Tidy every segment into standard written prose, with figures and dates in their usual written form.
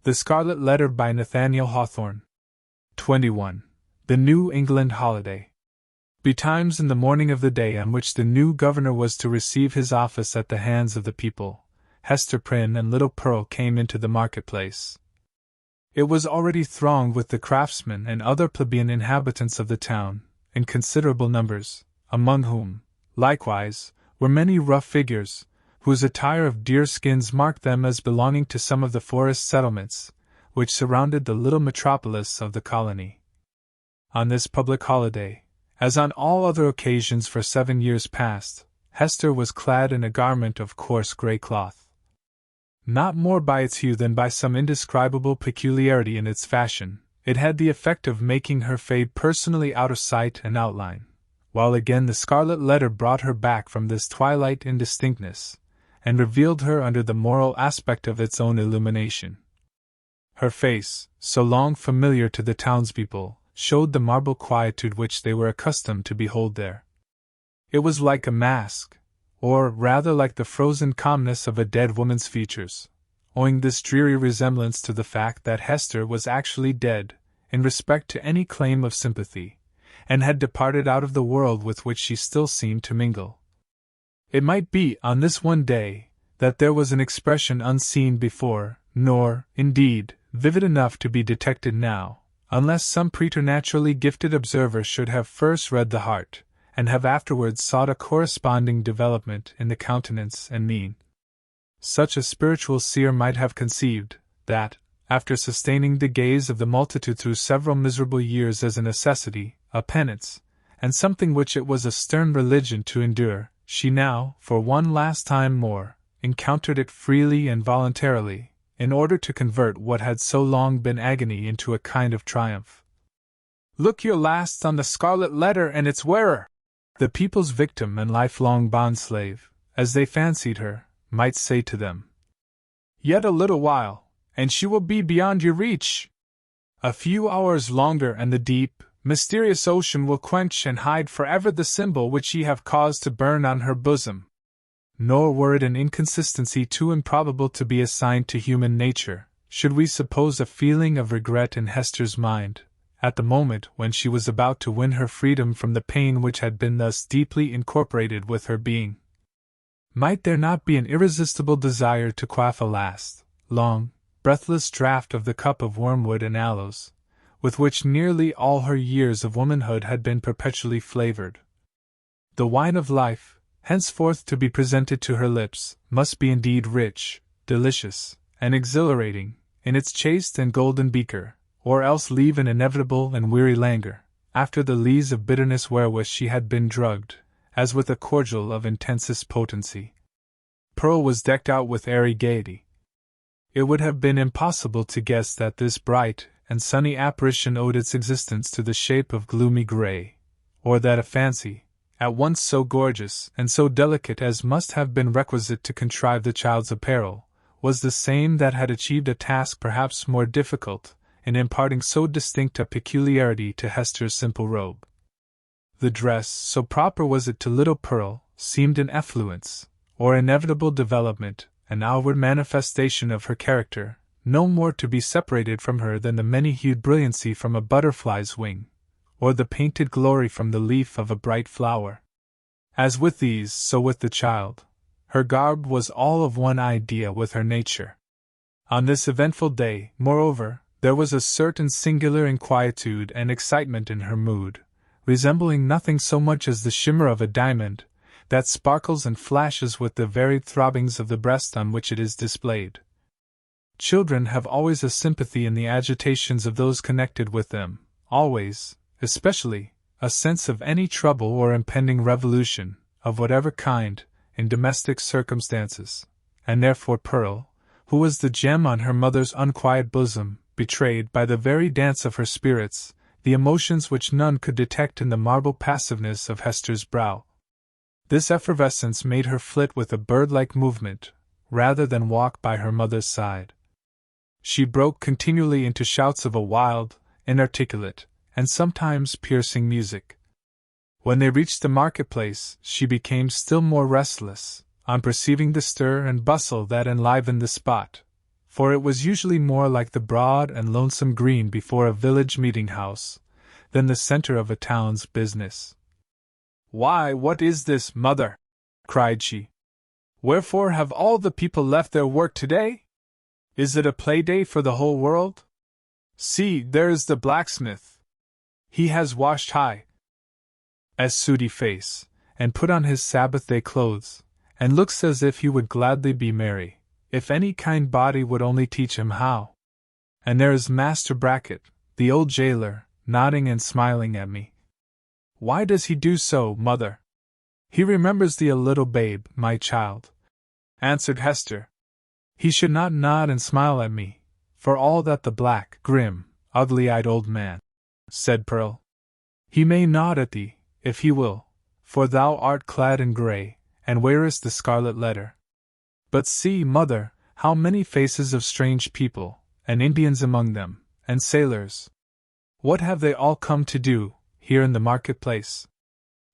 The Scarlet Letter by Nathaniel Hawthorne. 21. The New England Holiday. Betimes in the morning of the day on which the new governor was to receive his office at the hands of the people, Hester Prynne and little Pearl came into the marketplace. It was already thronged with the craftsmen and other plebeian inhabitants of the town, in considerable numbers, among whom, likewise, were many rough figures, whose attire of deer skins marked them as belonging to some of the forest settlements, which surrounded the little metropolis of the colony. On this public holiday, as on all other occasions for 7 years past, Hester was clad in a garment of coarse grey cloth. Not more by its hue than by some indescribable peculiarity in its fashion, it had the effect of making her fade personally out of sight and outline, while again the Scarlet Letter brought her back from this twilight indistinctness, and revealed her under the moral aspect of its own illumination. Her face, so long familiar to the townspeople, showed the marble quietude which they were accustomed to behold there. It was like a mask, or rather like the frozen calmness of a dead woman's features, owing this dreary resemblance to the fact that Hester was actually dead, in respect to any claim of sympathy, and had departed out of the world with which she still seemed to mingle. It might be, on this one day, that there was an expression unseen before, nor, indeed, vivid enough to be detected now, unless some preternaturally gifted observer should have first read the heart, and have afterwards sought a corresponding development in the countenance and mien. Such a spiritual seer might have conceived that, after sustaining the gaze of the multitude through several miserable years as a necessity, a penance, and something which it was a stern religion to endure, she now, for one last time more, encountered it freely and voluntarily, in order to convert what had so long been agony into a kind of triumph. "Look your last on the Scarlet Letter and its wearer!" The people's victim and lifelong bondslave, as they fancied her, might say to them. "Yet a little while, and she will be beyond your reach. A few hours longer and the deep, mysterious ocean will quench and hide forever the symbol which ye have caused to burn on her bosom." Nor were it an inconsistency too improbable to be assigned to human nature, should we suppose a feeling of regret in Hester's mind, at the moment when she was about to win her freedom from the pain which had been thus deeply incorporated with her being. Might there not be an irresistible desire to quaff a last, long, breathless draught of the cup of wormwood and aloes, with which nearly all her years of womanhood had been perpetually flavored? The wine of life, henceforth to be presented to her lips, must be indeed rich, delicious, and exhilarating, in its chaste and golden beaker, or else leave an inevitable and weary languor, after the lees of bitterness wherewith she had been drugged, as with a cordial of intensest potency. Pearl was decked out with airy gaiety. It would have been impossible to guess that this bright and sunny apparition owed its existence to the shape of gloomy grey, or that a fancy, at once so gorgeous and so delicate as must have been requisite to contrive the child's apparel, was the same that had achieved a task perhaps more difficult, in imparting so distinct a peculiarity to Hester's simple robe. The dress, so proper was it to little Pearl, seemed an effluence, or inevitable development, an outward manifestation of her character, no more to be separated from her than the many-hued brilliancy from a butterfly's wing, or the painted glory from the leaf of a bright flower. As with these, so with the child, her garb was all of one idea with her nature. On this eventful day, moreover, there was a certain singular inquietude and excitement in her mood, resembling nothing so much as the shimmer of a diamond, that sparkles and flashes with the varied throbbings of the breast on which it is displayed. Children have always a sympathy in the agitations of those connected with them, always, especially, a sense of any trouble or impending revolution, of whatever kind, in domestic circumstances, and therefore Pearl, who was the gem on her mother's unquiet bosom, betrayed by the very dance of her spirits, the emotions which none could detect in the marble passiveness of Hester's brow. This effervescence made her flit with a bird-like movement, rather than walk by her mother's side. She broke continually into shouts of a wild, inarticulate, and sometimes piercing music. When they reached the marketplace, she became still more restless, on perceiving the stir and bustle that enlivened the spot, for it was usually more like the broad and lonesome green before a village meeting-house than the center of a town's business. "Why, what is this, mother?" cried she. "Wherefore have all the people left their work today? Is it a play-day for the whole world? See, there is the blacksmith. He has washed high as sooty face, and put on his Sabbath-day clothes, and looks as if he would gladly be merry, if any kind body would only teach him how. And there is Master Brackett, the old jailer, nodding and smiling at me. Why does he do so, mother?" "He remembers thee a little babe, my child," answered Hester. "He should not nod and smile at me, for all that the black, grim, ugly-eyed old man," said Pearl. "He may nod at thee, if he will, for thou art clad in grey, and wearest the scarlet letter. But see, mother, how many faces of strange people, and Indians among them, and sailors. What have they all come to do, here in the marketplace?"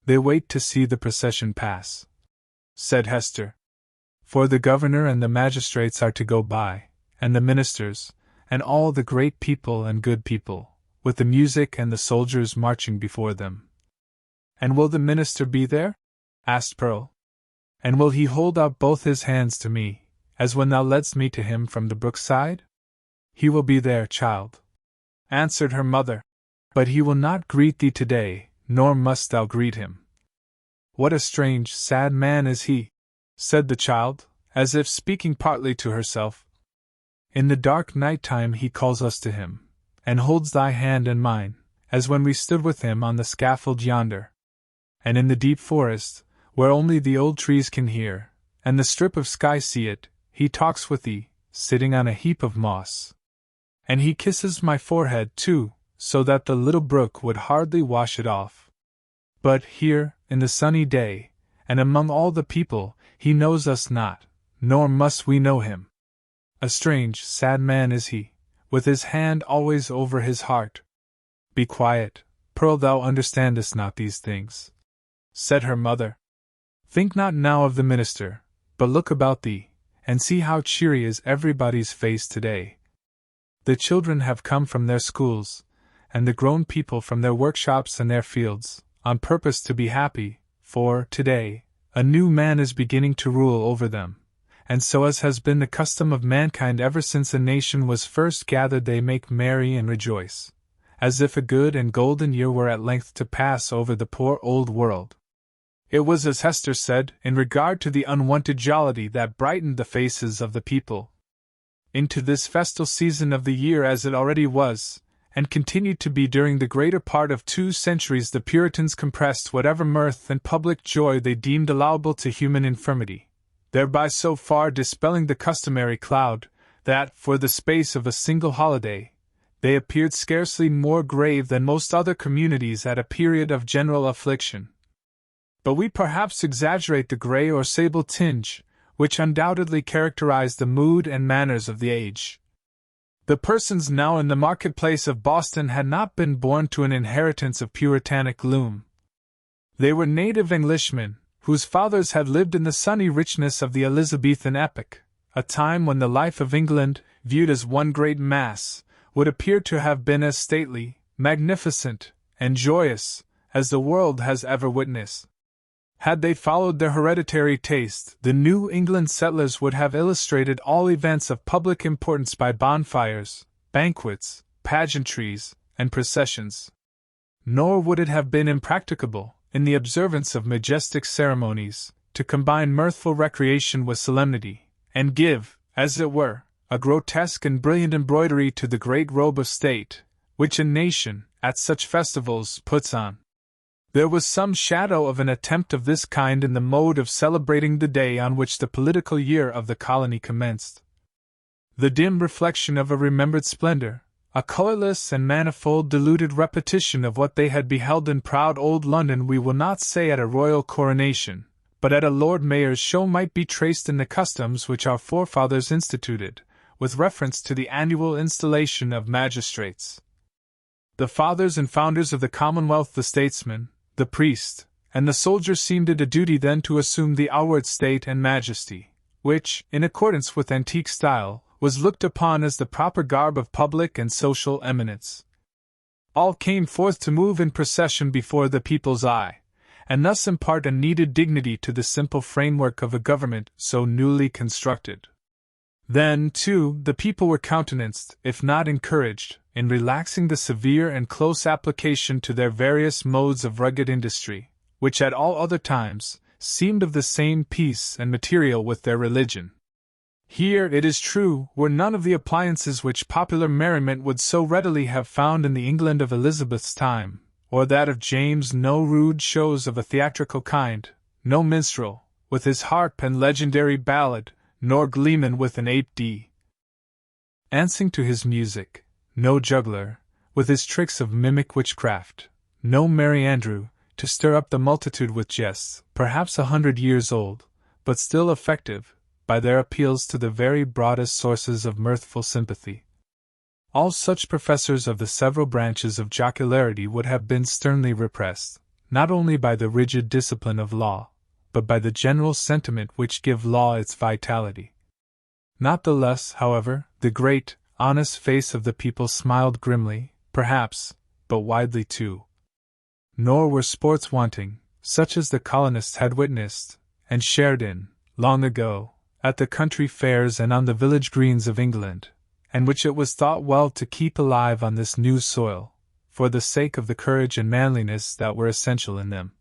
"They wait to see the procession pass," said Hester. "For the governor and the magistrates are to go by, and the ministers, and all the great people and good people, with the music and the soldiers marching before them." "And will the minister be there?" asked Pearl. "And will he hold out both his hands to me, as when thou ledst me to him from the brookside?" "He will be there, child," answered her mother. "But he will not greet thee today, nor must thou greet him." "What a strange, sad man is he," said the child, as if speaking partly to herself. "In the dark night-time he calls us to him, and holds thy hand and mine, as when we stood with him on the scaffold yonder. And in the deep forest, where only the old trees can hear, and the strip of sky see it, he talks with thee, sitting on a heap of moss. And he kisses my forehead, too, so that the little brook would hardly wash it off. But here, in the sunny day, and among all the people, he knows us not, nor must we know him. A strange, sad man is he, with his hand always over his heart." "Be quiet, Pearl, thou understandest not these things," said her mother. "Think not now of the minister, but look about thee, and see how cheery is everybody's face today. The children have come from their schools, and the grown people from their workshops and their fields, on purpose to be happy, for, today, a new man is beginning to rule over them, and so as has been the custom of mankind ever since a nation was first gathered, they make merry and rejoice, as if a good and golden year were at length to pass over the poor old world." It was as Hester said, in regard to the unwonted jollity that brightened the faces of the people. Into this festal season of the year, as it already was, and continued to be during the greater part of 2 centuries, the Puritans compressed whatever mirth and public joy they deemed allowable to human infirmity, thereby so far dispelling the customary cloud, that, for the space of a single holiday, they appeared scarcely more grave than most other communities at a period of general affliction. But we perhaps exaggerate the grey or sable tinge, which undoubtedly characterized the mood and manners of the age. The persons now in the marketplace of Boston had not been born to an inheritance of puritanic gloom. They were native Englishmen, whose fathers had lived in the sunny richness of the Elizabethan epoch, a time when the life of England, viewed as one great mass, would appear to have been as stately, magnificent, and joyous as the world has ever witnessed. Had they followed their hereditary taste, the New England settlers would have illustrated all events of public importance by bonfires, banquets, pageantries, and processions. Nor would it have been impracticable, in the observance of majestic ceremonies, to combine mirthful recreation with solemnity, and give, as it were, a grotesque and brilliant embroidery to the great robe of state, which a nation, at such festivals, puts on. There was some shadow of an attempt of this kind in the mode of celebrating the day on which the political year of the colony commenced. The dim reflection of a remembered splendor, a colorless and manifold diluted repetition of what they had beheld in proud old London, we will not say at a royal coronation, but at a Lord Mayor's show, might be traced in the customs which our forefathers instituted, with reference to the annual installation of magistrates. The fathers and founders of the Commonwealth, the statesmen, the priest, and the soldier seemed it a duty then to assume the outward state and majesty, which, in accordance with antique style, was looked upon as the proper garb of public and social eminence. All came forth to move in procession before the people's eye, and thus impart a needed dignity to the simple framework of a government so newly constructed. Then, too, the people were countenanced, if not encouraged, in relaxing the severe and close application to their various modes of rugged industry, which at all other times seemed of the same piece and material with their religion. Here, it is true, were none of the appliances which popular merriment would so readily have found in the England of Elizabeth's time, or that of James, no rude shows of a theatrical kind, no minstrel, with his harp and legendary ballad, nor gleeman with an 8d ansing to his music, no juggler, with his tricks of mimic witchcraft, no Merry Andrew, to stir up the multitude with jests, perhaps 100 years old, but still effective, by their appeals to the very broadest sources of mirthful sympathy. All such professors of the several branches of jocularity would have been sternly repressed, not only by the rigid discipline of law, but by the general sentiment which give law its vitality. Not the less, however, the great, honest face of the people smiled grimly, perhaps, but widely too. Nor were sports wanting, such as the colonists had witnessed, and shared in, long ago, at the country fairs and on the village greens of England, and which it was thought well to keep alive on this new soil, for the sake of the courage and manliness that were essential in them.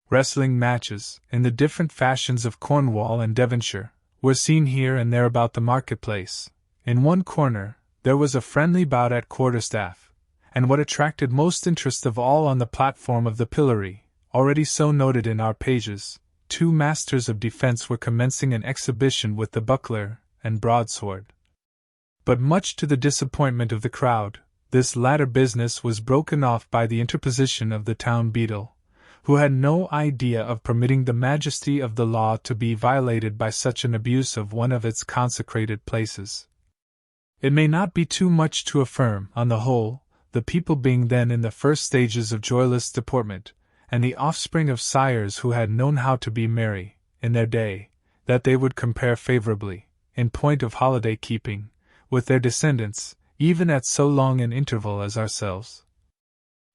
Wrestling matches, in the different fashions of Cornwall and Devonshire, were seen here and there about the marketplace. In one corner, there was a friendly bout at quarterstaff, and what attracted most interest of all on the platform of the pillory, already so noted in our pages, 2 masters of defense were commencing an exhibition with the buckler and broadsword. But much to the disappointment of the crowd, this latter business was broken off by the interposition of the town beadle, who had no idea of permitting the majesty of the law to be violated by such an abuse of one of its consecrated places. It may not be too much to affirm, on the whole, the people being then in the first stages of joyless deportment, and the offspring of sires who had known how to be merry, in their day, that they would compare favorably, in point of holiday-keeping, with their descendants, even at so long an interval as ourselves.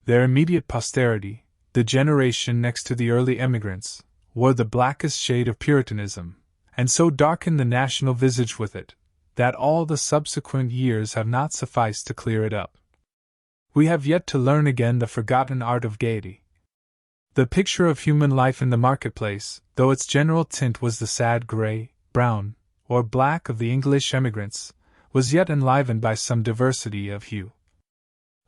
Their immediate posterity, the generation next to the early emigrants, wore the blackest shade of Puritanism, and so darkened the national visage with it, that all the subsequent years have not sufficed to clear it up. We have yet to learn again the forgotten art of gaiety. The picture of human life in the marketplace, though its general tint was the sad grey, brown, or black of the English emigrants, was yet enlivened by some diversity of hue.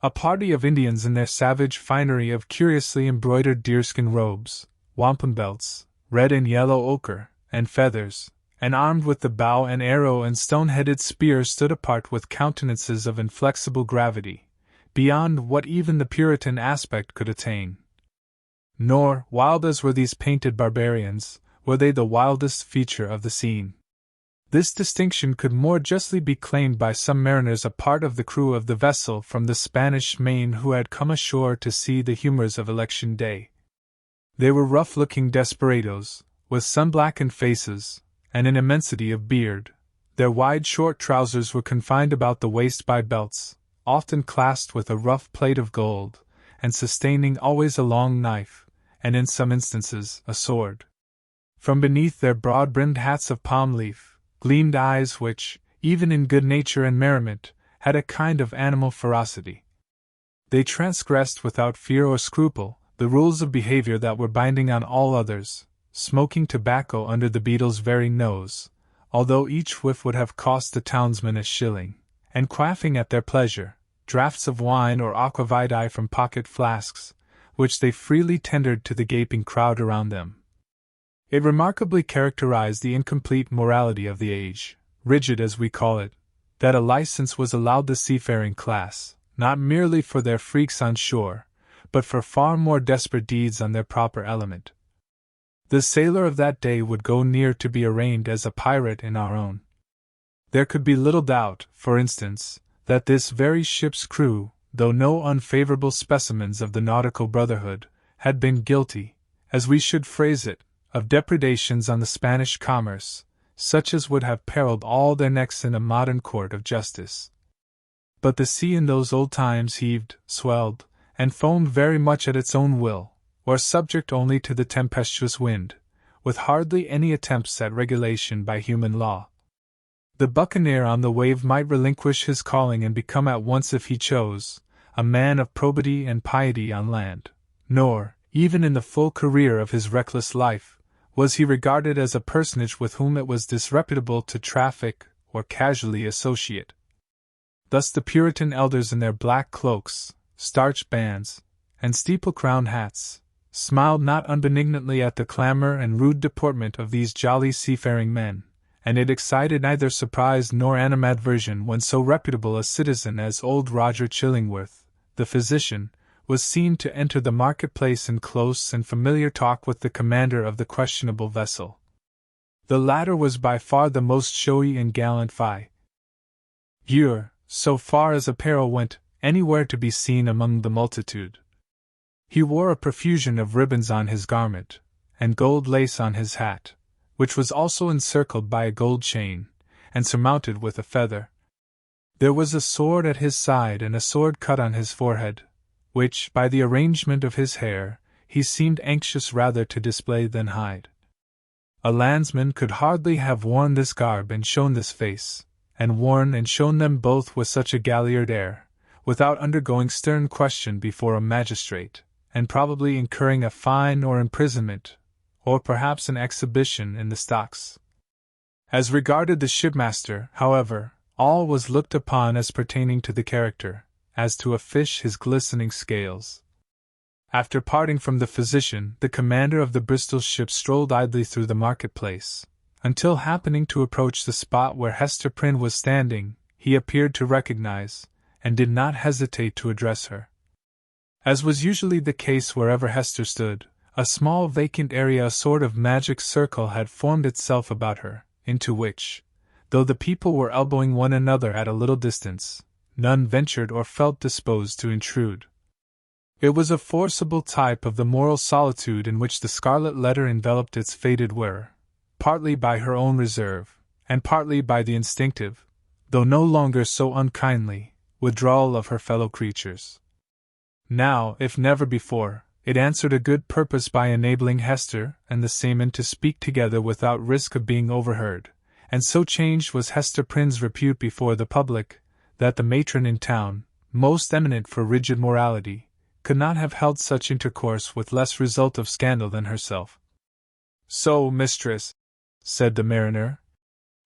A party of Indians in their savage finery of curiously embroidered deerskin robes, wampum belts, red and yellow ochre, and feathers, and armed with the bow and arrow and stone-headed spear stood apart with countenances of inflexible gravity, beyond what even the Puritan aspect could attain. Nor, wild as were these painted barbarians, were they the wildest feature of the scene. This distinction could more justly be claimed by some mariners a part of the crew of the vessel from the Spanish Main who had come ashore to see the humors of Election Day. They were rough-looking desperadoes, with sun-blackened faces, and an immensity of beard. Their wide short trousers were confined about the waist by belts, often clasped with a rough plate of gold, and sustaining always a long knife, and in some instances a sword. From beneath their broad-brimmed hats of palm leaf, gleamed eyes which, even in good nature and merriment, had a kind of animal ferocity. They transgressed without fear or scruple the rules of behavior that were binding on all others, smoking tobacco under the beadle's very nose, although each whiff would have cost the townsman a shilling, and quaffing at their pleasure draughts of wine or aqua vitae from pocket flasks, which they freely tendered to the gaping crowd around them. It remarkably characterized the incomplete morality of the age, rigid as we call it, that a license was allowed the seafaring class, not merely for their freaks on shore, but for far more desperate deeds on their proper element. The sailor of that day would go near to be arraigned as a pirate in our own. There could be little doubt, for instance, that this very ship's crew, though no unfavorable specimens of the nautical brotherhood, had been guilty, as we should phrase it, of depredations on the Spanish commerce, such as would have periled all their necks in a modern court of justice. But the sea in those old times heaved, swelled, and foamed very much at its own will, or subject only to the tempestuous wind, with hardly any attempts at regulation by human law. The buccaneer on the wave might relinquish his calling and become at once, if he chose, a man of probity and piety on land, nor, even in the full career of his reckless life, was he regarded as a personage with whom it was disreputable to traffic or casually associate. Thus the Puritan elders in their black cloaks, starched bands, and steeple-crowned hats, smiled not unbenignantly at the clamor and rude deportment of these jolly seafaring men, and it excited neither surprise nor animadversion when so reputable a citizen as old Roger Chillingworth, the physician, was seen to enter the market-place in close and familiar talk with the commander of the questionable vessel. The latter was by far the most showy and gallant figure, so far as apparel went, anywhere to be seen among the multitude. He wore a profusion of ribbons on his garment, and gold lace on his hat, which was also encircled by a gold chain, and surmounted with a feather. There was a sword at his side and a sword cut on his forehead, which, by the arrangement of his hair, he seemed anxious rather to display than hide. A landsman could hardly have worn this garb and shown this face, and worn and shown them both with such a galliard air, without undergoing stern question before a magistrate, and probably incurring a fine or imprisonment, or perhaps an exhibition in the stocks. As regarded the shipmaster, however, all was looked upon as pertaining to the character, as to a fish his glistening scales. After parting from the physician, the commander of the Bristol ship strolled idly through the market-place, until happening to approach the spot where Hester Prynne was standing, he appeared to recognize, and did not hesitate to address her. As was usually the case wherever Hester stood, a small vacant area, a sort of magic circle, had formed itself about her, into which, though the people were elbowing one another at a little distance, none ventured or felt disposed to intrude. It was a forcible type of the moral solitude in which the Scarlet Letter enveloped its fated wearer, partly by her own reserve, and partly by the instinctive, though no longer so unkindly, withdrawal of her fellow creatures. Now, if never before, it answered a good purpose by enabling Hester and the seaman to speak together without risk of being overheard, and so changed was Hester Prynne's repute before the public, that the matron in town, most eminent for rigid morality, could not have held such intercourse with less result of scandal than herself. "So, mistress," said the mariner,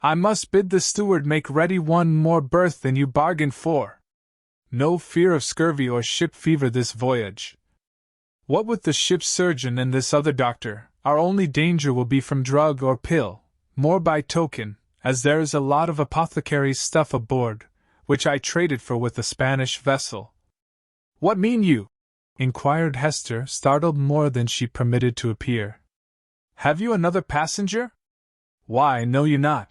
"I must bid the steward make ready one more berth than you bargained for. No fear of scurvy or ship fever this voyage. What with the ship's surgeon and this other doctor, our only danger will be from drug or pill, more by token, as there is a lot of apothecary's stuff aboard, which I traded for with a Spanish vessel." "What mean you?" inquired Hester, startled more than she permitted to appear. "Have you another passenger?" "Why, know you not,"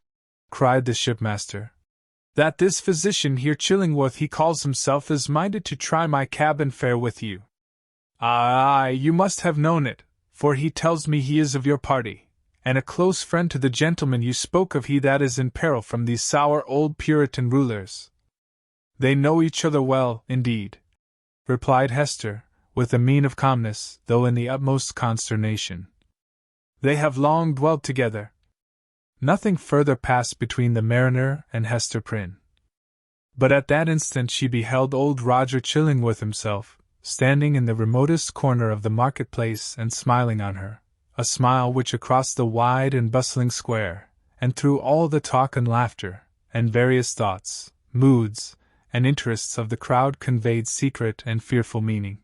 cried the shipmaster, "that this physician here Chillingworth he calls himself is minded to try my cabin fare with you?" "Aye, you must have known it, for he tells me he is of your party, and a close friend to the gentleman you spoke of, he that is in peril from these sour old Puritan rulers." "They know each other well, indeed," replied Hester, with a mien of calmness, though in the utmost consternation. "They have long dwelt together." Nothing further passed between the mariner and Hester Prynne. But at that instant she beheld old Roger Chillingworth himself, standing in the remotest corner of the market-place and smiling on her, a smile which across the wide and bustling square, and through all the talk and laughter, and various thoughts, moods, and interests of the crowd conveyed secret and fearful meaning.